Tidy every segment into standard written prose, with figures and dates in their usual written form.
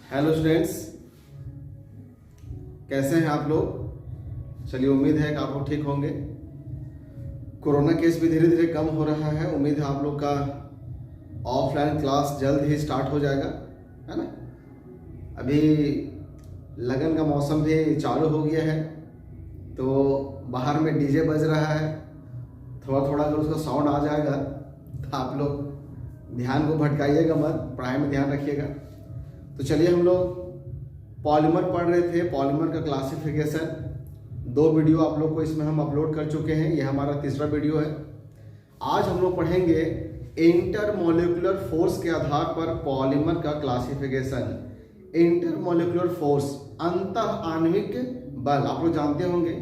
Hello students, कैसे हैं आप लोग। चलिए, उम्मीद है कि आप लोग ठीक होंगे। कोरोना केस भी धीरे धीरे कम हो रहा है। उम्मीद है आप लोग का ऑफलाइन क्लास जल्द ही स्टार्ट हो जाएगा, है ना। अभी लगन का मौसम भी चालू हो गया है, तो बाहर में डीजे बज रहा है। थोड़ा थोड़ा अगर उसका साउंड आ जाएगा तो आप लोग ध्यान को भटकाइएगा मत, पढ़ाई में ध्यान रखिएगा। तो चलिए, हम लोग पॉलीमर पढ़ रहे थे, पॉलीमर का क्लासिफिकेशन। 2 वीडियो आप लोग को इसमें हम अपलोड कर चुके हैं, ये हमारा तीसरा वीडियो है। आज हम लोग पढ़ेंगे इंटरमोलिकुलर फोर्स के आधार पर पॉलीमर का क्लासिफिकेशन। इंटरमोलिकुलर फोर्स, अंतः आणविक बल। आप लोग जानते होंगे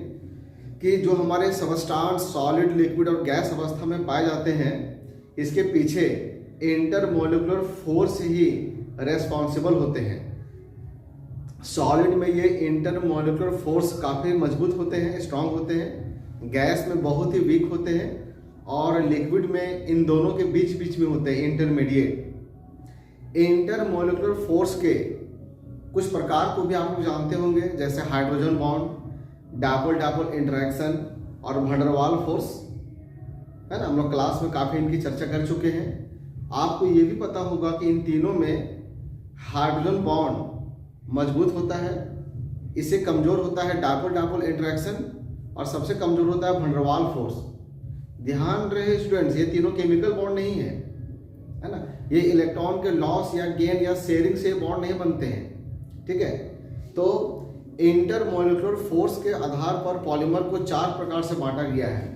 कि जो हमारे सबस्टांस सॉलिड, लिक्विड और गैस अवस्था में पाए जाते हैं, इसके पीछे इंटरमोलिकुलर फोर्स ही रेस्पॉन्सिबल होते हैं। सॉलिड में ये इंटरमोलिकुलर फोर्स काफ़ी मजबूत होते हैं, स्ट्रांग होते हैं। गैस में बहुत ही वीक होते हैं, और लिक्विड में इन दोनों के बीच बीच में होते हैं, इंटरमीडिएट। इंटरमोलिकुलर फोर्स के कुछ प्रकार को भी आप लोग जानते होंगे, जैसे हाइड्रोजन बॉन्ड, डायपोल इंटरेक्शन और वंडरवाल फोर्स, है ना। हम लोग क्लास में काफ़ी इनकी चर्चा कर चुके हैं। आपको ये भी पता होगा कि इन तीनों में हाइड्रोजन बॉन्ड मजबूत होता है, इससे कमजोर होता है डायपोल इंटरेक्शन, और सबसे कमजोर होता है वंडरवाल फोर्स। ध्यान रहे स्टूडेंट्स, ये तीनों केमिकल बॉन्ड नहीं है ना। ये इलेक्ट्रॉन के लॉस या गेन या शेयरिंग से बॉन्ड नहीं बनते हैं, ठीक है। तो इंटरमोलिकुलर फोर्स के आधार पर पॉलीमर को 4 प्रकार से बांटा गया है: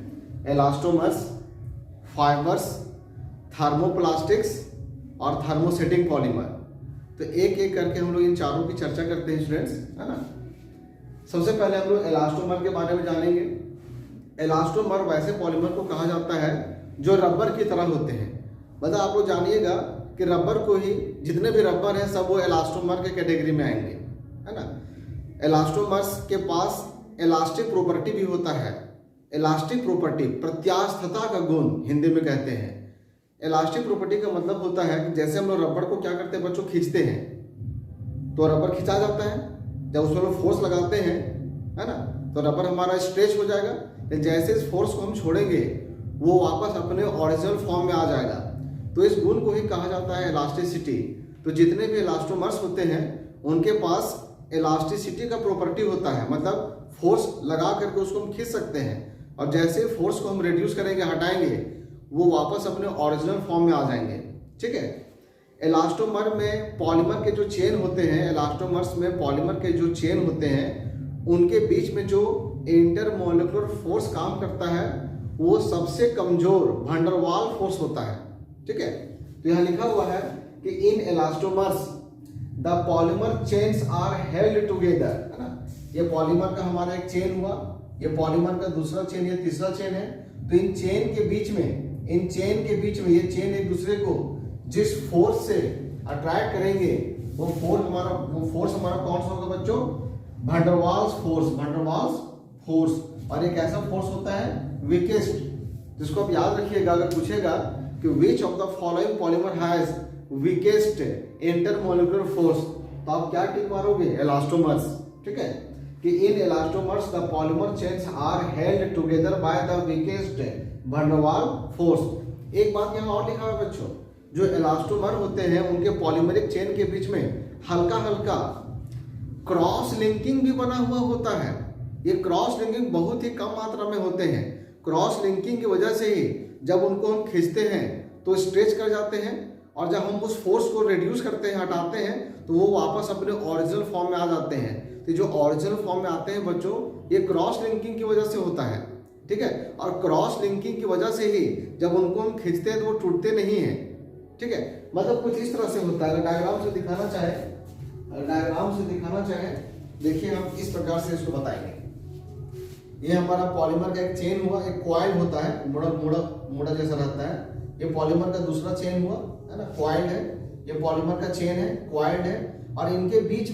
एलास्टोमर्स, फाइबर्स, थर्मोप्लास्टिक्स और थर्मोसेटिंग पॉलीमर। तो एक एक करके हम लोग इन चारों की चर्चा करते हैं स्टूडेंट्स, है ना। सबसे पहले हम लोग एलास्टोमर के बारे में जानेंगे। एलास्टोमर वैसे पॉलीमर को कहा जाता है जो रबर की तरह होते हैं। मतलब आप लोग जानिएगा कि रबर को ही, जितने भी रबर हैं सब वो एलास्टोमर के कैटेगरी में आएंगे, है ना। एलास्टोमर्स के पास इलास्टिक प्रॉपर्टी भी होता है। इलास्टिक प्रॉपर्टी, प्रत्यास्थता का गुण हिंदी में कहते हैं। इलास्टिक प्रॉपर्टी का मतलब होता है कि जैसे हम लोग रबर को क्या करते हैं बच्चों, खींचते हैं तो रबर खिंचा जाता है। जब उसमें लोग फोर्स लगाते हैं, है ना, तो रबर हमारा स्ट्रेच हो जाएगा। जैसे इस फोर्स को हम छोड़ेंगे वो वापस अपने ओरिजिनल फॉर्म में आ जाएगा। तो इस गुण को ही कहा जाता है इलास्टिसिटी। तो जितने भी इलास्टोमर्स होते हैं उनके पास इलास्टिसिटी का प्रॉपर्टी होता है, मतलब फोर्स लगा करके उसको हम खींच सकते हैं, और जैसे फोर्स को हम रिड्यूस करेंगे, हटाएंगे, वो वापस अपने ओरिजिनल फॉर्म में आ जाएंगे, ठीक है। इलास्टोमर में पॉलीमर के जो चेन होते हैं, इलास्टोमर्स में पॉलीमर के जो चेन होते हैं, उनके बीच में जो इंटरमोलिकुलर फोर्स काम करता है वो सबसे कमजोर वंडरवाल फोर्स होता है, ठीक है। तो यहाँ लिखा हुआ है कि in elastomers the polymer chains are held together, है ना। ये पॉलीमर का हमारा एक चेन हुआ, ये पॉलीमर का दूसरा चेन, ये तीसरा चेन है। तो इन चेन के बीच में ये चेन एक दूसरे को जिस फोर्स से अट्रैक्ट करेंगे वो फोर्स हमारा कौन सा होगा बच्चों? वंडरवाल्स फोर्स। और एक ऐसा फोर्स होता है वीकेस्ट, जिसको आप याद रखिएगा। अगर पूछेगा कि which of the following polymer has weakest intermolecular force, तो आप क्या टिक मारोगे? इलास्टोमर्स, ठीक है। कि in elastomers the polymer chains are held together by the weakest van der Waals force. एक बात यहाँ और लिखा है बच्चों, जो इलास्टोमर होते हैं उनके पॉलीमरिक चेन के बीच में हल्का हल्का क्रॉस लिंकिंग भी बना हुआ होता है। ये क्रॉस लिंकिंग बहुत ही कम मात्रा में होते हैं। क्रॉस लिंकिंग की वजह से ही जब उनको हम खींचते हैं तो स्ट्रेच कर जाते हैं, और जब हम उस फोर्स को रिड्यूस करते हैं, हटाते हैं, तो वो वापस अपने ओरिजिनल फॉर्म में आ जाते हैं। तो जो ओरिजिनल फॉर्म में आते हैं बच्चों, ये क्रॉस लिंकिंग की वजह से होता है, ठीक है। और क्रॉस लिंकिंग की वजह से ही जब उनको हम खींचते हैं तो वो टूटते नहीं हैं, ठीक है। मतलब कुछ इस तरह से होता है। डायग्राम से दिखाना चाहे देखिए, हम इस प्रकार से इसको बताएंगे। ये हमारा पॉलीमर का एक चेन हुआ, एक कॉइल होता है, मुड़ा जैसा रहता है। ये पॉलीमर का दूसरा चेन हुआ, है ना, कॉइल है। ये पॉलीमर का चेन है, कॉइल है, और इनके बीच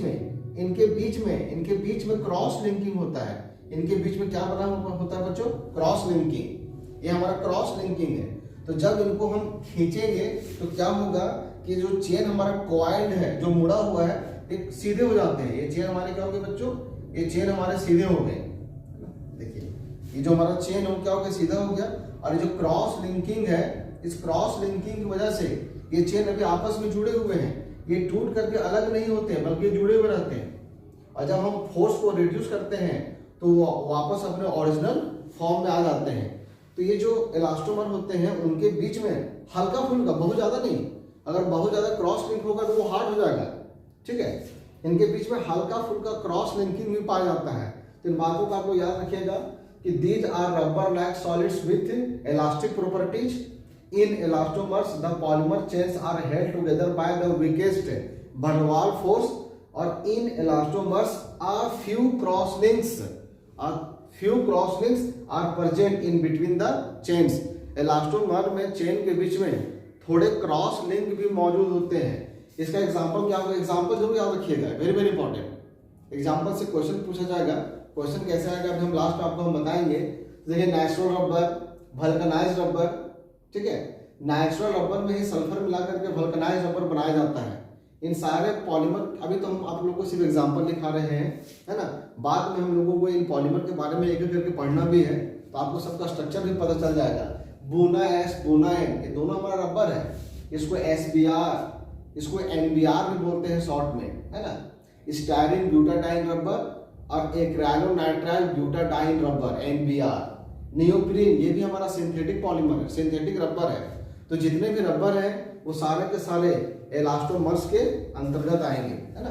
में क्रॉस लिंकिंग होता है। इनके बीच में क्या बना होता है बच्चों? Cross linking. ये हमारा क्रॉस लिंकिंग है। तो जब इनको हम खींचेंगे तो क्या होगा कि जो चेन हमारा कॉइल्ड है, जो मुड़ा हुआ है, एक सीधे हो जाते हैं। ये चेन हमारे क्या हो गए बच्चों, ये चेन हमारे सीधे हो गए। देखिए ये जो हमारा चेन हो क्या हो गया, सीधा हो गया। और ये जो क्रॉस लिंकिंग है, इस क्रॉस लिंकिंग की वजह से ये चेन अभी आपस में जुड़े हुए हैं, ये टूट करके अलग नहीं होते हैं बल्कि जुड़े हुए रहते हैं। और जब हम फोर्स को रिड्यूस करते हैं तो वो वापस अपने ओरिजिनल फॉर्म में आ जाते हैं। तो ये जो इलास्टोमर होते हैं उनके बीच में हल्का फुल्का, बहुत ज्यादा नहीं, अगर बहुत ज्यादा क्रॉस लिंक होगा तो वो हार्ड हो जाएगा, ठीक है। इनके बीच में हल्का फुल्का क्रॉस लिंकिंग भी पाया जाता है। तो इन बातों को आप लोग याद रखिएगा कि these are rubber like solids with elastic properties. In elastomers the polymer chains are held together by the weakest van der Waals force. और in elastomers are few cross links are present in between the chains. Elastomer में chain के बीच में थोड़े cross link भी मौजूद होते हैं। इसका एग्जांपल क्या होगा, एग्जांपल जरूर याद रखिएगा, वेरी वेरी इंपॉर्टेंट। एग्जांपल से क्वेश्चन पूछा जाएगा। क्वेश्चन कैसे आएगा अभी हम लास्ट में आपको हम बताएंगे। देखिए नेचुरल रबर, वल्कनाइज्ड रबर, ठीक है। नेचुरल रबर में ही सल्फर मिला करके वल्कनाइज्ड रबर बनाया जाता है। इन सारे पॉलीमर, अभी तो हम आप लोगों को सिर्फ एग्जांपल दिखा रहे हैं, है ना। बाद में हम लोगों को इन पॉलीमर के बारे में एक एक करके पढ़ना भी है, तो आपको सबका स्ट्रक्चर भी पता चल जाएगा। बूना एस, बूना एन, ये दोनों हमारा रबर है। इसको SBr, इसको NBr भी बोलते हैं शॉर्ट में, है ना। स्टायरीन ब्यूटाडाइन रबर और acrylonitrile butadiene rubber NBr। Neoprene, ये भी हमारा सिंथेटिक पॉलीमर है, सिंथेटिक रबर है। तो जितने भी रबर है वो सारे के सारे इलास्टोमर्स के अंतर्गत आएंगे, है ना।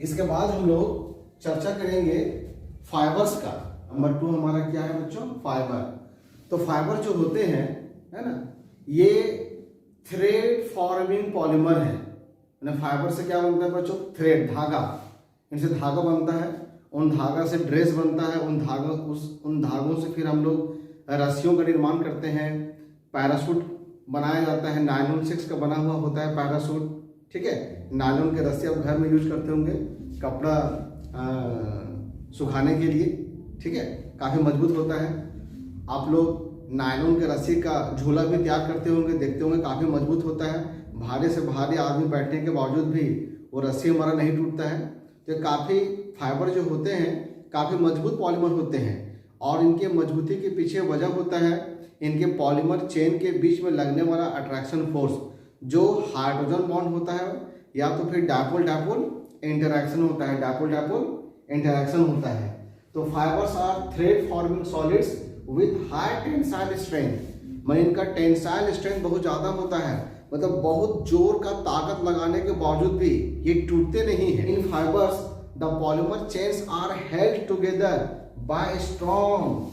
इसके बाद हम लोग चर्चा करेंगे फाइबर्स का। नंबर 2 हमारा क्या है बच्चों, फाइबर। तो फाइबर जो होते हैं, है ना, ये थ्रेड फॉर्मिंग पॉलीमर है। फाइबर से क्या बनता है बच्चों, थ्रेड, धागा। इनसे धागा बनता है, उन धागा से ड्रेस बनता है, उन धागों से फिर हम लोग रस्सियों का निर्माण करते हैं, पैराशूट बनाया जाता है। नायलॉन 6 का बना हुआ होता है पैराशूट, ठीक है। नायलॉन के रस्सी आप घर में यूज करते होंगे कपड़ा सुखाने के लिए, ठीक है, काफी मजबूत होता है। आप लोग नायलॉन के रस्सी का झूला भी तैयार करते होंगे, देखते होंगे, काफी मजबूत होता है। भारी से भारी आदमी बैठने के बावजूद भी वो रस्सी हमारा नहीं टूटता है। तो काफी फाइबर जो होते हैं काफी मजबूत पॉलीमर होते हैं। और इनके मजबूती के पीछे वजह होता है इनके पॉलीमर चेन के बीच में लगने वाला अट्रैक्शन फोर्स, जो हाइड्रोजन बॉन्ड होता है या तो फिर डायपोल डायपोल इंटरैक्शन होता है, डायपोल डायपोल इंटरैक्शन होता है। तो fibres are thread forming solids with high tensile strength. मैं इनका टेंसाइल स्ट्रेंथ बहुत ज्यादा होता है, मतलब बहुत जोर का ताकत लगाने के बावजूद भी ये टूटते नहीं है। In fibres the polymer chains are held together by strong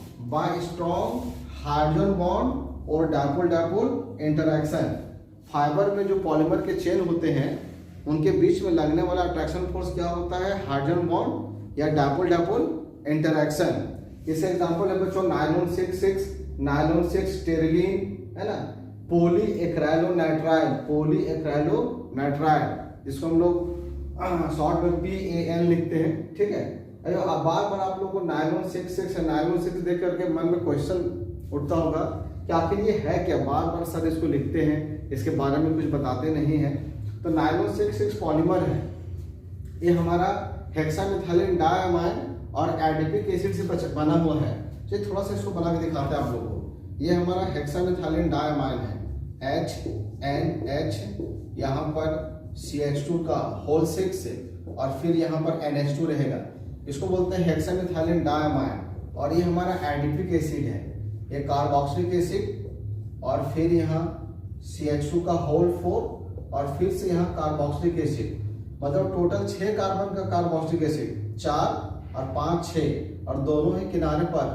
hydrogen bond और डायपोल डायपोल इंटरैक्शन। फाइबर में जो पॉलीमर के चेन होते हैं उनके बीच में लगने वाला अट्रैक्शन फोर्स क्या होता है, हाइड्रोजन बॉन्ड या डायपोल डायपोल इंटरैक्शन। इससे एग्जांपल है बच्चों नायलॉन 6, नायलॉन 6 स्टेरिलीन, है ना, पॉली एक्राइलोनाइट्राइल, जिसको हम लोग शॉर्ट में PAN लिखते हैं, ठीक है। बार बार आप लोग को नायलॉन 6 देख करके मन में क्वेश्चन उठता होगा कि आखिर ये है क्या, बार बार सर इसको लिखते हैं, इसके बारे में कुछ बताते नहीं हैं। तो नायलॉन 6 पॉलीमर है, ये हमारा हेक्सामेथाइलिन डायमाइन और एडिपिक एसिड से बना हुआ है। चलिए थोड़ा सा इसको बना के दिखाते हैं आप लोगों को। ये हमारा हेक्सामेथाइलिन डायमाइन है, HNH, यहाँ पर CH2 का होल 6 और फिर यहाँ पर NH2 रहेगा, इसको बोलते हैं हेक्सामेथाइलिन डायमाइन। और ये हमारा एडिपिक एसिड है, ये कार्बोक्सिलिक एसिड और फिर यहाँ CH2 का होल 4 और फिर से यहाँ कार्बोक्सिलिक एसिड, मतलब टोटल 6 कार्बन का कार्बोक्सिलिक एसिड, 4 और 5 6, और दोनों ही किनारे पर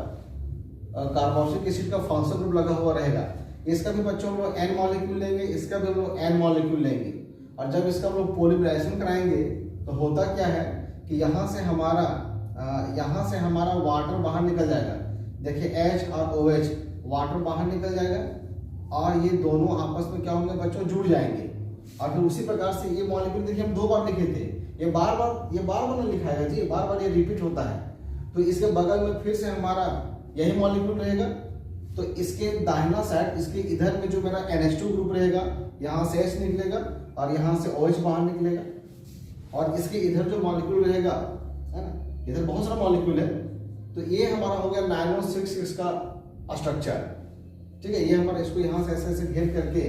कार्बोक्सिलिक एसिड का फंक्शनल ग्रुप लगा हुआ रहेगा। इसका भी बच्चों हम लोग N मॉलिक्यूल लेंगे, इसका भी हम लोग N मॉलिक्यूल लेंगे। और जब इसका हम लोग पॉलीमराइजेशन कराएंगे तो होता क्या है कि यहाँ से हमारा वाटर बाहर निकल जाएगा। देखिए H और OH, वाटर बाहर निकल जाएगा और ये दोनों आपस में क्या होंगे बच्चों, जुड़ जाएंगे। और फिर उसी प्रकार से ये मॉलिक्यूल देखिए हम 2 बार लिखे थे, ये बार बार नहीं लिखा है जी, बार बार ये रिपीट होता है। तो इसके बगल में फिर से हमारा यही मॉलिक्यूल रहेगा। तो इसके दाहिना साइड, इसके इधर में जो मेरा NH2 ग्रुप रहेगा, यहाँ से H निकलेगा और यहाँ से OH बाहर निकलेगा। और इसके इधर जो मॉलिक्यूल रहेगा, है ना, इधर बहुत सारा मॉलिक्यूल है, तो ये हमारा हो गया नायलॉन 6 का स्ट्रक्चर। ठीक है, ये हमारा इसको यहाँ से ऐसे ऐसे घेर करके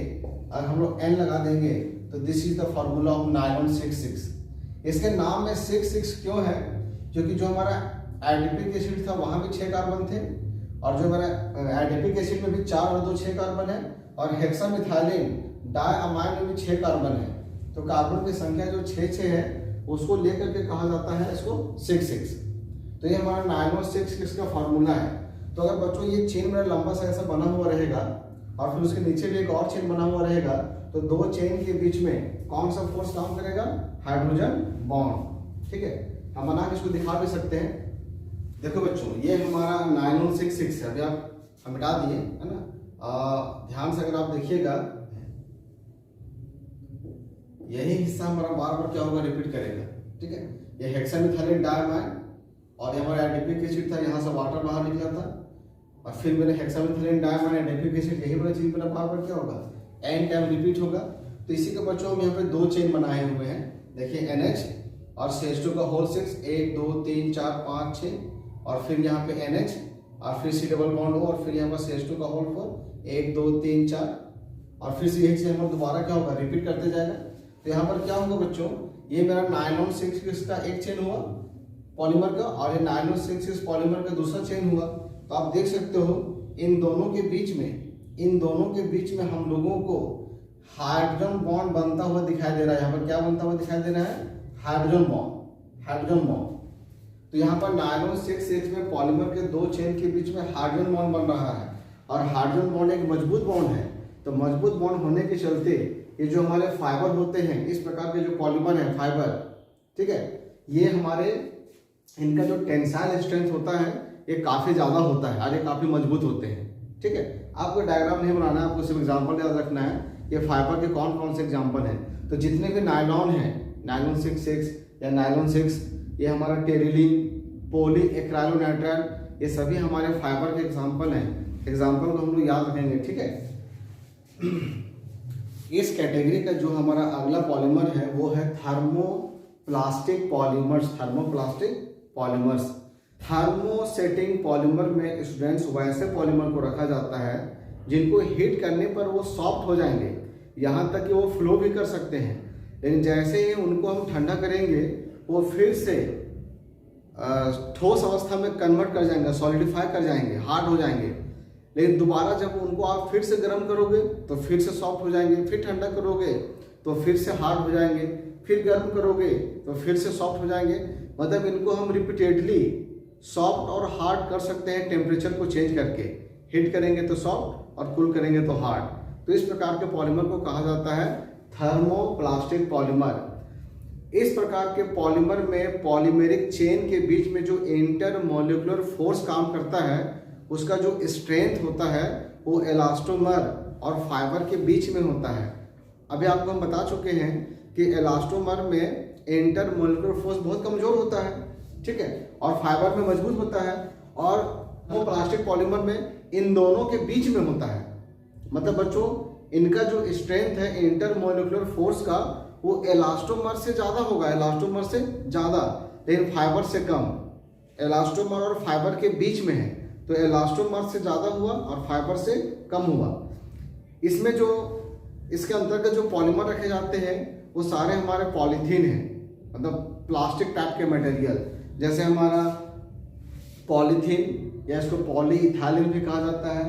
अगर हम लोग N लगा देंगे तो this is the formula of nylon 6। इसके नाम में 6 क्यों है? क्योंकि जो हमारा एडिपिक एसिड था वहां भी 6 कार्बन थे, और जो हमारा एडिपिक एसिड में भी 4 और 2 6 कार्बन है, और हेक्सामिथाइलिन डायअमाइन में भी 6 कार्बन है। तो कार्बन की संख्या जो 6 है उसको लेकर के कहा जाता है इसको 6। तो ये हमारा नायलॉन 6 का फॉर्मूला है। तो अगर बच्चों ये चेन मेरा लंबा सा ऐसा बना हुआ रहेगा और फिर उसके नीचे भी एक और चेन बना हुआ रहेगा, तो 2 चेन के बीच में कौन सा फोर्स काम करेगा? Hydrogen bond. ठीक है, हम बना के इसको दिखा भी सकते हैं। देखो बच्चों, ये हमारा नायलॉन 6 है। अभी आप हम मिटा दिए, है ना। ध्यान से अगर आप देखिएगा, यही हिस्सा हमारा बार बार क्या होगा? रिपीट करेगा। ठीक है, ये हेक्सामिथाइलिन डायअमाइन, और ये हमारा एडिपिक एसिड था, यहाँ से वाटर बाहर निकला था, और फिर मैंने हेक्सामिथाइलिन डायअमाइन एडिपिक एसिड, यही वाला चीज मेरा बार बार क्या होगा? एन टाइम रिपीट होगा। तो इसी के बच्चों हम यहाँ पे 2 चेन बनाए हुए हैं। देखिए NH और CH2 का होल 6, 1 2 3 4 5 6, और फिर यहाँ पे NH और फिर C डबल बॉन्ड O, और फिर यहाँ पर CH2 का होल 4, 1 2 3 4, और फिर से यही चीज हम दोबारा क्या होगा? रिपीट करते जाएगा। तो यहाँ पर क्या होगा बच्चों? ये मेरा नायलॉन 6 का एक चेन हुआ पॉलीमर का, और ये नायलॉन 6 पॉलीमर का दूसरा चेन हुआ। तो आप देख सकते हो इन दोनों के बीच में हम लोगों को हाइड्रोजन बॉन्ड बनता हुआ दिखाई दे रहा है। यहाँ पर क्या बनता हुआ दिखाई दे रहा है? Hydrogen bond. तो यहाँ पर नायलॉन 6 में पॉलीमर के 2 चेन के बीच में हाइड्रोजन बॉन्ड बन रहा है, और हाइड्रोजन बॉन्ड एक मजबूत बॉन्ड है। तो मजबूत बॉन्ड होने के चलते ये जो हमारे फाइबर होते हैं, इस प्रकार के जो पॉलीमर है फाइबर, ठीक है, ये हमारे इनका जो टेंसाइल स्ट्रेंथ होता है ये काफी ज्यादा होता है, और ये काफी मजबूत होते हैं। ठीक है, आपको डायग्राम नहीं बनाना है, आपको सिर्फ एग्जांपल याद रखना है। ये फाइबर के कौन कौन से एग्जांपल हैं? तो जितने भी नायलॉन है, नायलॉन 6 या नायलॉन 6, ये हमारा टेरिलीन, पॉली एक्राइलोनाइट्राइल, ये सभी हमारे फाइबर के एग्जांपल हैं। एग्जांपल को हम लोग याद रखेंगे। ठीक है, इस कैटेगरी का जो हमारा अगला पॉलीमर है वो है थर्मोप्लास्टिक पॉलीमर्स। थर्मोसेटिंग पॉलीमर में स्टूडेंट्स वैसे पॉलीमर को रखा जाता है जिनको हीट करने पर वो सॉफ्ट हो जाएंगे, यहाँ तक कि वो फ्लो भी कर सकते हैं, लेकिन जैसे ही उनको हम ठंडा करेंगे वो फिर से ठोस अवस्था में कन्वर्ट कर जाएंगे, सॉलिडिफाई कर जाएंगे, हार्ड हो जाएंगे। लेकिन दोबारा जब उनको आप फिर से गर्म करोगे तो फिर से सॉफ्ट हो जाएंगे, फिर ठंडा करोगे तो फिर से हार्ड हो जाएंगे, फिर गर्म करोगे तो फिर से सॉफ्ट हो जाएंगे। मतलब इनको हम रिपीटेडली सॉफ्ट और हार्ड कर सकते हैं टेम्परेचर को चेंज करके। हीट करेंगे तो सॉफ्ट और कूल करेंगे तो हार्ड। तो इस प्रकार के पॉलीमर को कहा जाता है थर्मोप्लास्टिक पॉलीमर। इस प्रकार के पॉलीमर में पॉलीमेरिक चेन के बीच में जो इंटरमोलिकुलर फोर्स काम करता है उसका जो स्ट्रेंथ होता है वो इलास्टोमर और फाइबर के बीच में होता है। अभी आपको हम बता चुके हैं कि इलास्टोमर में इंटरमोलिकुलर फोर्स बहुत कमजोर होता है, ठीक है, और फाइबर में मजबूत होता है, और वो प्लास्टिक पॉलीमर में इन दोनों के बीच में होता है। मतलब बच्चों इनका जो स्ट्रेंथ है इंटरमोलिकुलर फोर्स का वो इलास्टोमर से ज्यादा होगा, इलास्टोमर से ज्यादा, लेकिन फाइबर से कम। इलास्टोमर और फाइबर के बीच में है तो इलास्टोमर से ज्यादा हुआ और फाइबर से कम हुआ। इसमें जो इसके अंतर्गत जो पॉलीमर रखे जाते हैं वो सारे हमारे पॉलीथीन हैं, मतलब प्लास्टिक टाइप के मटेरियल, जैसे हमारा पॉलीथीन या इसको पॉलीइथाइलिन भी कहा जाता है,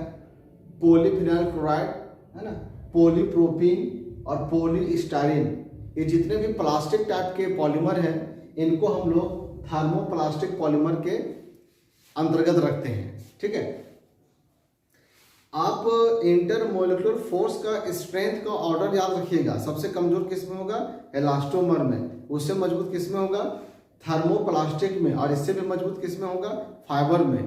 पॉलीफिनाइल क्लोराइड है ना, पॉलीप्रोपीन और पॉलीस्टाइरीन। ये जितने भी प्लास्टिक टाइप के पॉलीमर हैं इनको हम लोग थर्मोप्लास्टिक पॉलीमर के अंतर्गत रखते हैं। ठीक है, आप इंटरमोलिकुलर फोर्स का स्ट्रेंथ का ऑर्डर याद रखिएगा। सबसे कमजोर किस में होगा? इलास्टोमर में। उससे मजबूत किस में होगा? थर्मोप्लास्टिक में। और इससे भी मजबूत किस में होगा? फाइबर में।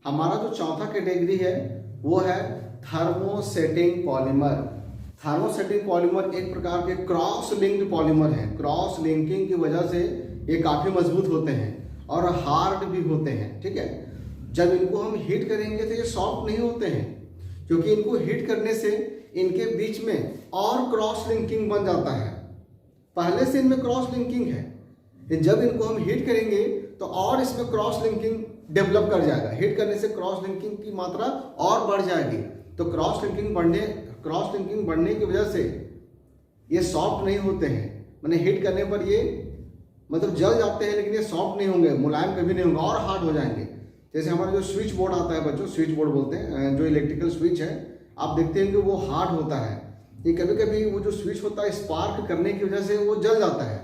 हमारा जो चौथा कैटेगरी है वो है थर्मोसेटिंग पॉलीमर। थर्मोसेटिंग पॉलीमर एक प्रकार के क्रॉस लिंक्ड पॉलीमर है। क्रॉस लिंकिंग की वजह से ये काफी मजबूत होते हैं और हार्ड भी होते हैं। ठीक है, जब इनको हम हीट करेंगे तो ये सॉफ्ट नहीं होते हैं, क्योंकि इनको हीट करने से इनके बीच में और क्रॉस लिंकिंग बन जाता है। पहले से इनमें क्रॉस लिंकिंग है, लेकिन जब इनको हम हीट करेंगे तो और इसमें क्रॉस लिंकिंग डेवलप कर जाएगा। हीट करने से क्रॉस लिंकिंग की मात्रा और बढ़ जाएगी। तो क्रॉस लिंकिंग बढ़ने की वजह से ये सॉफ्ट नहीं होते हैं, मैंने हीट करने पर ये मतलब जल जाते हैं, लेकिन ये सॉफ्ट नहीं होंगे, मुलायम कभी नहीं होंगे और हार्ड हो जाएंगे। जैसे हमारा जो स्विच बोर्ड आता है बच्चों, स्विच बोर्ड बोलते हैं, जो इलेक्ट्रिकल स्विच है, आप देखते हैं कि वो हार्ड होता है। ये कभी कभी वो जो स्विच होता है स्पार्क करने की वजह से वो जल जाता है,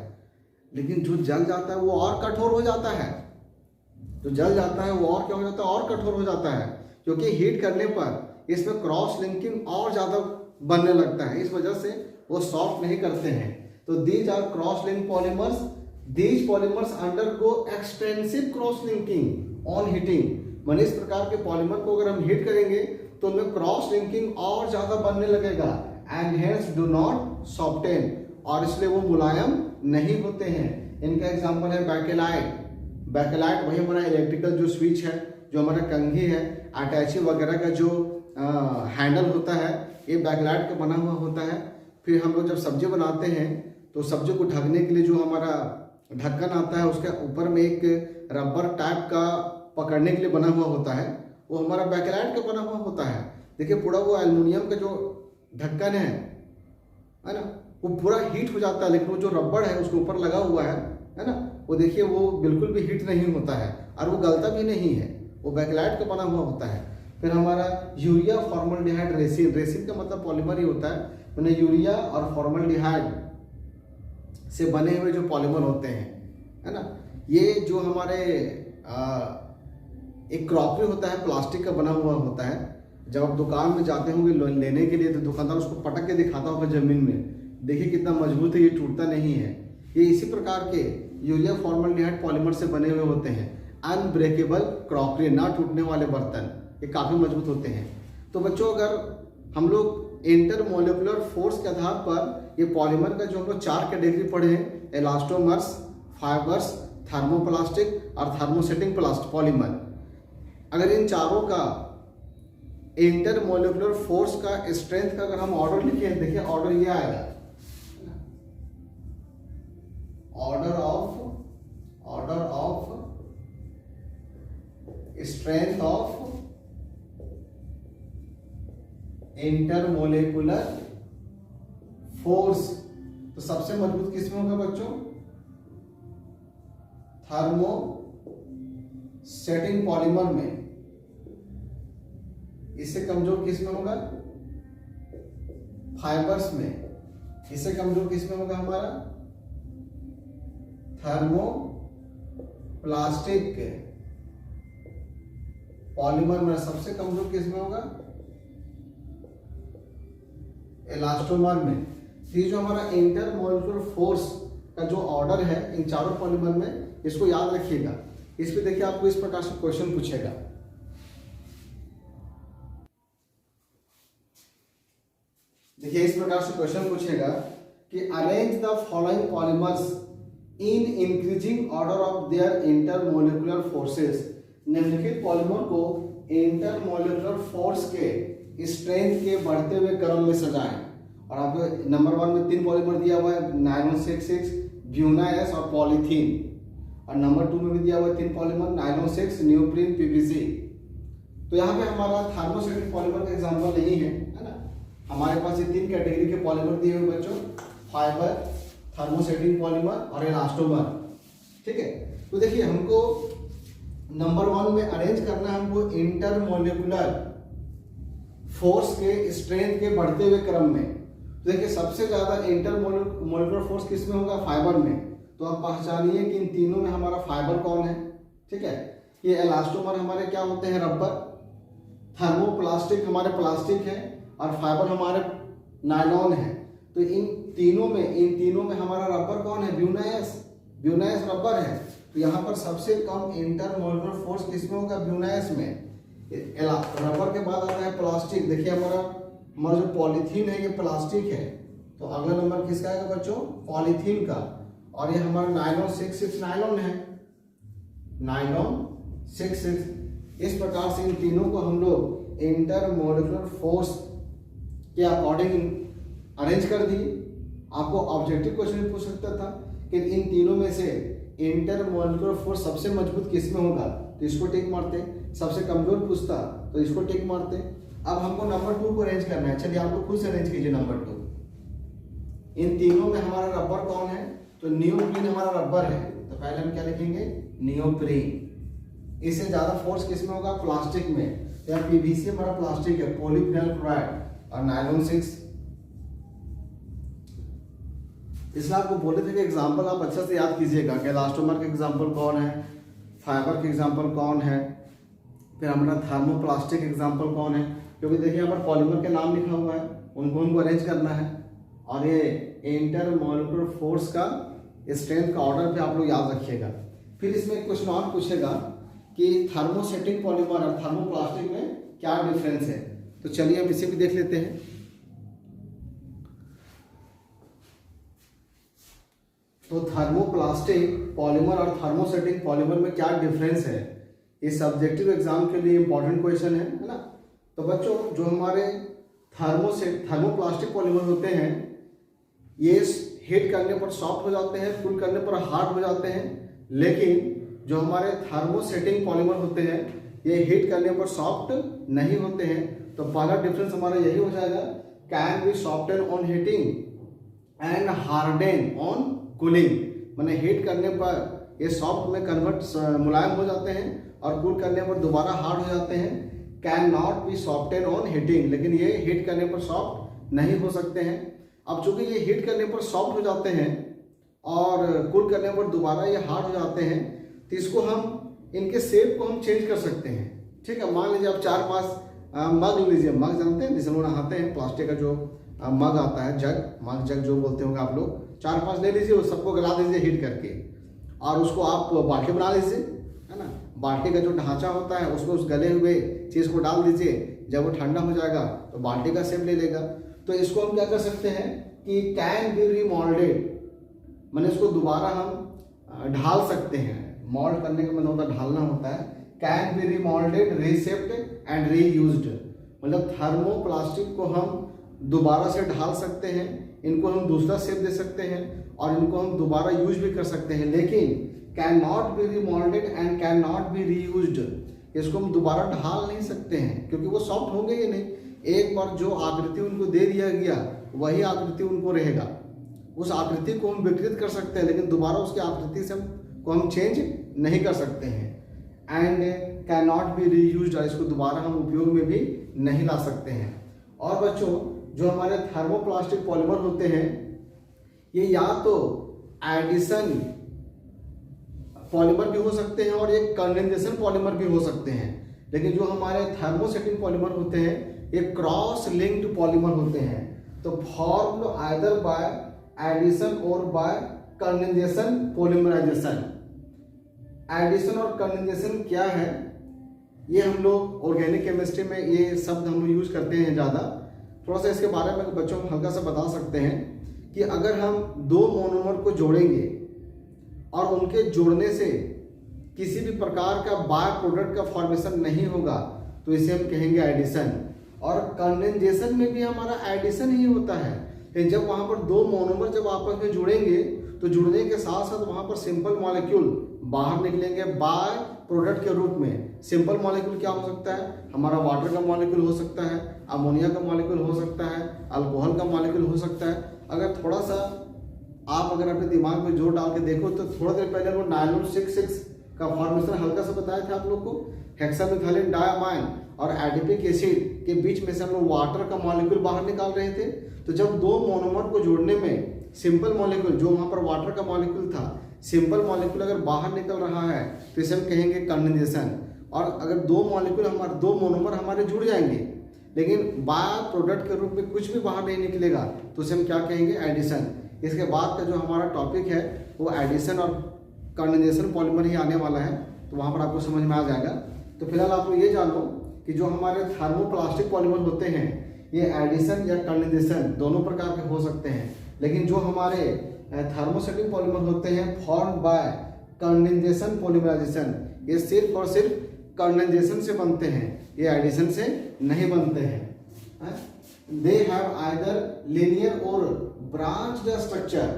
लेकिन जो जल जाता है वो और कठोर हो जाता है। जो जल जाता है वो और क्या हो जाता है, और कठोर हो जाता है, क्योंकि हीट करने पर इसमें क्रॉस लिंकिंग और ज़्यादा बनने लगता है, इस वजह से वो सॉफ्ट नहीं करते हैं। तो these are cross link polymers, these polymers undergo extensive cross linking on heating. माने इस प्रकार के पॉलीमर को अगर हम हीट करेंगे तो उनमें क्रॉस लिंकिंग और ज़्यादा बनने लगेगा, एंड हेंस डू नॉट सॉफ्टेन, और इसलिए वो मुलायम नहीं होते हैं। इनका एग्जांपल है बैकेलाइट। बैकेलाइट वही हमारा इलेक्ट्रिकल जो स्विच है, जो हमारा कंघी है, अटैची वगैरह का जो हैंडल होता है, ये बैकेलाइट का बना हुआ होता है। फिर हम लोग जब सब्जी बनाते हैं तो सब्जी को ढकने के लिए जो हमारा ढक्कन आता है, उसके ऊपर में एक रबर टाइप का पकड़ने के लिए बना हुआ होता है, वो हमारा बैकेलाइट का बना हुआ होता है। देखिए पूरा वो एल्युमिनियम का जो ढक्कन है ना, वो पूरा हीट हो जाता है, लेकिन वो जो रबड़ है उसके ऊपर लगा हुआ है ना, वो देखिए वो बिल्कुल भी हीट नहीं होता है और वो गलता भी नहीं है, वो बैकेलाइट का बना हुआ होता है। फिर हमारा यूरिया फॉर्मल्डिहाइड रेसिन, रेसिन का मतलब पॉलीमर ही होता है, मैंने यूरिया और फॉर्मल्डिहाइड से बने हुए जो पॉलीमर होते हैं, है ना, ये जो हमारे एक क्रॉकरी होता है, प्लास्टिक का बना हुआ होता है। जब आप दुकान में जाते होंगे लेने के लिए तो दुकानदार उसको पटक के दिखाता होगा जमीन में, देखिए कितना मजबूत है, ये टूटता नहीं है। ये इसी प्रकार के यूरिया फॉर्मल्डिहाइड पॉलीमर से बने हुए होते हैं। अनब्रेकेबल क्रॉकरी, ना टूटने वाले बर्तन, ये काफ़ी मजबूत होते हैं। तो बच्चों अगर हम लोग इंटरमोलिकुलर फोर्स के आधार पर ये पॉलीमर का जो हम लोग 4 कैटेगरी पढ़े हैं, इलास्टोमर्स, फाइबर्स, थर्मोप्लास्टिक और थर्मोसेटिंग पॉलीमर, अगर इन चारों का इंटरमोलिकुलर फोर्स का स्ट्रेंथ का अगर हम ऑर्डर लिखें, देखिए ऑर्डर ये आएगा, order of strength of intermolecular force. तो सबसे मजबूत किसमें होगा बच्चों, थर्मोसेटिंग पॉलीमर में। इससे कमजोर किसमें होगा, फाइबर्स में। इससे कमजोर किसमें होगा हमारा, थर्मोप्लास्टिक पॉलीमर में। सबसे कमजोर किसमें होगा, इलास्टोमर में। ये जो हमारा इंटरमोलिकुलर फोर्स का जो ऑर्डर है इन चारों पॉलीमर में, इसको याद रखिएगा। इस पे देखिए आपको इस प्रकार से क्वेश्चन पूछेगा, देखिए इस प्रकार से क्वेश्चन पूछेगा कि arrange the following polymers in increasing order of their intermolecular forces. निम्नलिखित पॉलीमर को इंटरमोलिकुलर फोर्स के स्ट्रेंथ के बढ़ते हुए क्रम में सजाएं। और आपको नंबर 1 में 3 पॉलीमर दिया हुआ है, नायलॉन 6, ब्यूना एस और पॉलीथीन। और नंबर 2 में भी दिया हुआ है 3 पॉलीमर, नायलॉन 6, नियोप्रीन, पीवीसी। तो यहाँ पे हमारा थर्मोसेटिक पॉलीमर का एग्जाम्पल नहीं है ना, हमारे पास ये 3 कैटेगरी के पॉलीमर दिए हुए बच्चों, फाइबर, थर्मोसेटिक पॉलीमर और इलास्टोमर। ठीक है, तो देखिए हमको नंबर 1 में अरेंज करना है हमको इंटरमोलिकुलर फोर्स के स्ट्रेंथ के बढ़ते हुए क्रम में। तो देखिए सबसे ज्यादा इंटरमोलिकुलर फोर्स किसमें होगा, फाइबर में। तो आप पहचानिए कि इन तीनों में हमारा फाइबर कौन है। ठीक है, ये इलास्टोमर हमारे क्या होते हैं, रबर, थर्मोप्लास्टिक हमारे प्लास्टिक है और फाइबर हमारे नायलॉन है। तो इन तीनों में हमारा रबर कौन है, ब्यूनाएस रबर है। तो यहाँ पर सबसे कम इंटरमोलिकुलर फोर्स किसमें होगा, ब्यूनाएस में। रबर के बाद आता है प्लास्टिक। देखिए हमारा जो पॉलीथीन है ये प्लास्टिक है, तो अगला नंबर किसका आएगा बच्चों, पॉलीथीन का। और ये हमारा नायलॉन 6 नायलॉन है, नायलॉन 6। इस प्रकार से इन तीनों को हम लोग इंटरमोलिकुलर फोर्स के अकॉर्डिंग अरेंज कर दिए। आपको ऑब्जेक्टिव क्वेश्चन भी पूछ सकता था कि इन तीनों में से इंटरमोलिकुलर फोर्स सबसे मजबूत किस में होगा, तो इसको टिक मारते हैं। सबसे कमजोर पूछता तो इसको टिक मारते हैं। अब हमको नंबर 2 को अरेंज करना है। चलिए आप लोग खुद से अरेंज कीजिए नंबर 2। इन तीनों में हमारा रबर कौन है, तो नियोप्रीन हमारा रबर है, तो पहले हम क्या लिखेंगे, नियोप्रीन। इससे ज्यादा फोर्स किस में होगा, प्लास्टिक में। तो यहाँ पीवीसी हमारा प्लास्टिक है, पॉलीफिनाइल क्लोराइड और नायलॉन 6। इसलिए आपको बोले थे कि एग्जाम्पल आप अच्छे से याद कीजिएगा कि इलास्टोमर के एग्जाम्पल कौन है, फाइबर के एग्जाम्पल कौन है, फिर हमारा थर्मोप्लास्टिक एग्जाम्पल कौन है। क्योंकि देखिए यहाँ पर पॉलीमर के नाम लिखा हुआ है, उनको हमको अरेंज करना है। और ये इंटरमोलिकुलर फोर्स का स्ट्रेंथ का ऑर्डर भी आप लोग याद रखिएगा। फिर इसमें एक क्वेश्चन और पूछेगा कि थर्मोसेटिंग पॉलीमर और थर्मोप्लास्टिक में क्या डिफरेंस है। तो चलिए हम इसे भी देख लेते हैं। तो थर्मोप्लास्टिक पॉलीमर और थर्मोसेटिंग पॉलीमर में क्या डिफरेंस है, ये सब्जेक्टिव एग्जाम के लिए इंपॉर्टेंट क्वेश्चन है ना। तो बच्चों जो हमारे थर्मोप्लास्टिक पॉलीमर होते हैं ये हीट करने पर सॉफ्ट हो जाते हैं, कूल करने पर हार्ड हो जाते हैं। लेकिन जो हमारे थर्मोसेटिंग पॉलीमर होते हैं ये हीट करने पर सॉफ्ट नहीं होते हैं। तो पहला डिफरेंस हमारा यही हो जाएगा, can be soften on heating and harden on cooling. मैंने हीट करने पर ये सॉफ्ट में कन्वर्ट मुलायम हो जाते हैं और कूल करने पर दोबारा हार्ड हो जाते हैं। Can not be soften on heating, लेकिन ये हीट करने पर सॉफ्ट नहीं हो सकते हैं। अब चूंकि ये हीट करने पर सॉफ्ट हो जाते हैं और कूल करने पर दोबारा ये हार्ड हो जाते हैं, तो इसको हम इनके शेप को हम चेंज कर सकते हैं। ठीक है, मान लीजिए आप 4-5 मग लीजिए। मग जानते हैं जिसे लोग नहाते हैं, प्लास्टिक का जो मग आता है, जग जो बोलते होंगे आप लोग। 4-5 ले लीजिए, उस सबको गला दीजिए हीट करके और उसको आप बाल्टी बना लीजिए, है ना। बाल्टी का जो ढांचा होता है उसको उस गले हुए चीज को डाल दीजिए। जब वो ठंडा हो जाएगा तो बाल्टी का शेप ले लेगा। तो इसको हम क्या कर सकते हैं कि कैन बी रीमोल्डेड, मैंने इसको दोबारा हम ढाल सकते हैं। मोल्ड करने का मतलब होता है ढालना होता है। Can be remoulded, reshaped and reused, मतलब थर्मोप्लास्टिक को हम दोबारा से ढाल सकते हैं, इनको हम दूसरा शेप दे सकते हैं और इनको हम दोबारा यूज भी कर सकते हैं। लेकिन can not be remoulded and can not be reused, इसको हम दोबारा ढाल नहीं सकते हैं क्योंकि वो सॉफ्ट होंगे ही नहीं। एक बार जो आकृति उनको दे दिया गया वही आकृति उनको रहेगा। उस आकृति को हम विकृत कर सकते हैं लेकिन दोबारा उसकी आकृति से हम चेंज नहीं कर सकते हैं। And can not be reused, इसको दोबारा हम उपयोग में भी नहीं ला सकते हैं। और बच्चों जो हमारे थर्मोप्लास्टिक पॉलीमर होते हैं ये या तो एडिशन पॉलीमर भी हो सकते हैं और ये कंडेंसेशन पॉलीमर भी हो सकते हैं। लेकिन जो हमारे थर्मोसेटिंग पॉलीमर होते हैं ये क्रॉस लिंक्ड पॉलीमर होते हैं। तो फॉर्म्ड आइदर बाय एडिशन और बाय कंडेंसेशन पॉलीमराइजेशन। एडिशन और कंडेंसेशन क्या है, ये हम लोग ऑर्गेनिक केमिस्ट्री में ये शब्द हम लोग यूज करते हैं ज़्यादा। थोड़ा सा इसके बारे में बच्चों को हल्का सा बता सकते हैं कि अगर हम 2 मोनोमर को जोड़ेंगे और उनके जोड़ने से किसी भी प्रकार का बाय प्रोडक्ट का फॉर्मेशन नहीं होगा तो इसे हम कहेंगे एडिशन। और कंडेंसेशन में भी हमारा एडिशन ही होता है। लेकिन जब वहाँ पर 2 मोनोमर जब आपस में जुड़ेंगे तो जुड़ने के साथ साथ वहाँ पर सिंपल मॉलिक्यूल बाहर निकलेंगे बाय प्रोडक्ट के रूप में। सिंपल मॉलिक्यूल क्या हो सकता है, हमारा वाटर का मॉलिक्यूल हो सकता है, अमोनिया का मॉलिक्यूल हो सकता है, अल्कोहल का मॉलिक्यूल हो सकता है। अगर थोड़ा सा आप अगर अपने दिमाग में जोर डाल के देखो तो थोड़ा देर पहले वो नायलॉन 6 का फॉर्मेशन हल्का सा बताया था आप लोग को। हेक्सामिथाइलिन डायमाइन और एडिपिक एसिड के बीच में से हम लोग वाटर का मॉलिक्यूल बाहर निकाल रहे थे। तो जब 2 मोनोमर को जोड़ने में सिंपल मॉलिक्यूल जो वहाँ पर वाटर का मॉलिक्यूल था, सिंपल मॉलिक्यूल अगर बाहर निकल रहा है तो इसे हम कहेंगे कंडेंसेशन। और अगर 2 मॉलिक्यूल हमारे 2 मोनोमर हमारे जुड़ जाएंगे लेकिन बाय प्रोडक्ट के रूप में कुछ भी बाहर नहीं निकलेगा तो उसे हम क्या कहेंगे, एडिशन। इसके बाद का जो हमारा टॉपिक है वो एडिशन और कंडेंसेशन पॉलीमर ही आने वाला है, तो वहाँ पर आपको समझ में आ जाएगा। तो फिलहाल आप लोग ये जानो कि जो हमारे थर्मोप्लास्टिक पॉलीमर होते हैं ये एडिशन या कंडेंसेशन दोनों प्रकार के हो सकते हैं। लेकिन जो हमारे थर्मोसेटिंग पॉलीमर होते हैं फॉर्म्ड बाय कंडेंसेशन पॉलीमराइजेशन, ये सिर्फ और सिर्फ कंडेंसेशन से बनते हैं, ये एडिशन से नहीं बनते हैं। दे हैव आइदर लिनियर और ब्रांच्ड स्ट्रक्चर।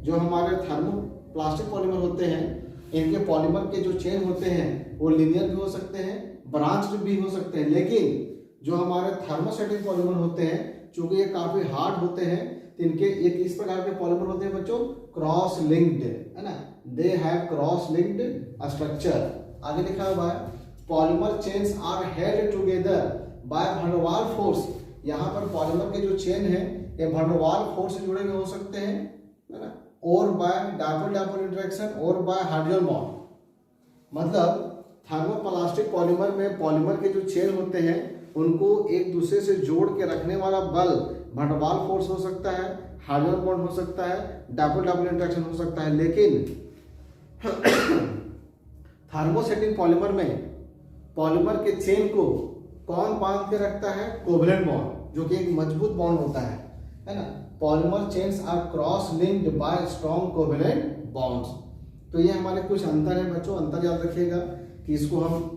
जो हमारे थर्मोप्लास्टिक पॉलीमर होते हैं इनके पॉलीमर के जो चेन होते हैं वो लीनियर भी हो सकते हैं, ब्रांच्ड भी हो सकते हैं, लेकिन जो हमारे थर्मोस्टेटिक पॉलीमर होते हैं चूंकि ये काफी हार्ड होते हैं तो इनके एक इस प्रकार के पॉलीमर होते हैं बच्चों क्रॉस लिंक्ड, है ना, they have cross linked structure. आगे लिखा हुआ है polymer chains are held together by van der Waals force. यहाँ पर पॉलीमर के जो चेन है ये वैन डर वाल फोर्स से जुड़े हुए हो सकते हैं, है ना, और बाय डायपोल डायपोल इंटरेक्शन और बाय हाइड्रोजन बॉन्ड। मतलब थर्मोप्लास्टिक पॉलीमर में पॉलीमर के जो चेन होते हैं उनको एक दूसरे से जोड़ के रखने वाला बल वैन डर वाल फोर्स हो सकता है, हाइड्रोजन बॉन्ड हो सकता है, डायपोल डायपोल इंटरेक्शन हो सकता है, लेकिन थर्मोसेटिक पॉलीमर में पॉलीमर के चेन को कौन बांध के रखता है? कोवलेंट बॉन्ड, जो कि एक मजबूत बॉन्ड होता है ना। Polymer chains are cross linked by strong covalent bonds. तो ये हमारे कुछ अंतर है बच्चों, अंतर याद रखिएगा कि इसको हम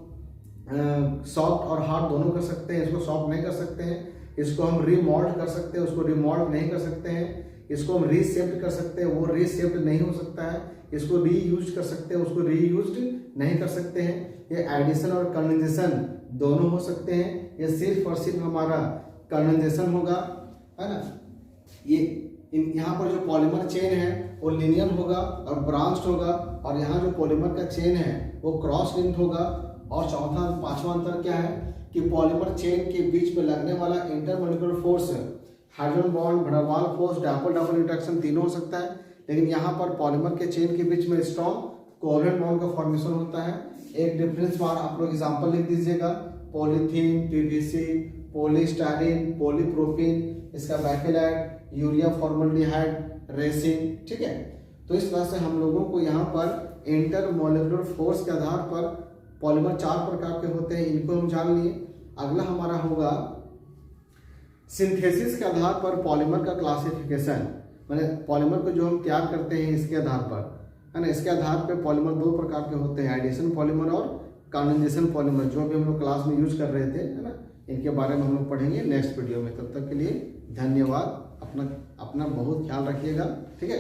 सॉफ्ट और हार्ड दोनों कर सकते हैं, इसको सॉफ्ट नहीं कर सकते हैं, इसको हम रीमोल्ड कर सकते हैं, उसको रीमोल्ड नहीं कर सकते हैं, इसको हम रीशेप्ड कर सकते हैं, वो रीशेप्ड नहीं हो सकता है, इसको रीयूज कर सकते हैं, उसको रीयूज्ड नहीं कर सकते हैं। ये एडिशन और कंडेंसेशन दोनों हो सकते हैं, ये सिर्फ और सिर्फ हमारा कंडेंसेशन होगा, है ना। ये यहाँ पर जो पॉलीमर चेन है वो लिनियर होगा और ब्रांच्ड होगा, और यहाँ जो पॉलीमर का चेन है वो क्रॉस लिंक्ड होगा। और चौथा पांचवा अंतर क्या है कि पॉलीमर चेन के बीच में लगने वाला intermolecular force, hydrogen bond, van der Waals force, dipole dipole interaction तीनों हो सकता है, लेकिन यहाँ पर पॉलीमर के चेन के बीच में स्ट्रॉन्ग कोवलेंट बॉन्ड का फॉर्मेशन होता है। एक डिफरेंस बार आप लोग एग्जांपल लिख दीजिएगा, पॉलीथीन, पीवीसी, पॉलीस्टाइरीन, पॉलीप्रोपीन, इसका बैकेलाइट, यूरिया फॉर्मल्डिहाइड, रेसिन, ठीक है। तो इस तरह से हम लोगों को यहाँ पर इंटरमोलिकुलर फोर्स के आधार पर पॉलीमर 4 प्रकार के होते हैं, इनको हम जान लिए। अगला हमारा होगा सिंथेसिस के आधार पर पॉलीमर का क्लासिफिकेशन, माने पॉलीमर को जो हम तैयार करते हैं इसके आधार पर, है ना। इसके आधार पर पॉलीमर 2 प्रकार के होते हैं, एडिशन पॉलीमर और कंडेंसेशन पॉलीमर, जो भी हम लोग क्लास में यूज कर रहे थे, है ना। इनके बारे में हम लोग पढ़ेंगे नेक्स्ट वीडियो में। तब तक के लिए धन्यवाद, अपना बहुत ख्याल रखिएगा, ठीक है।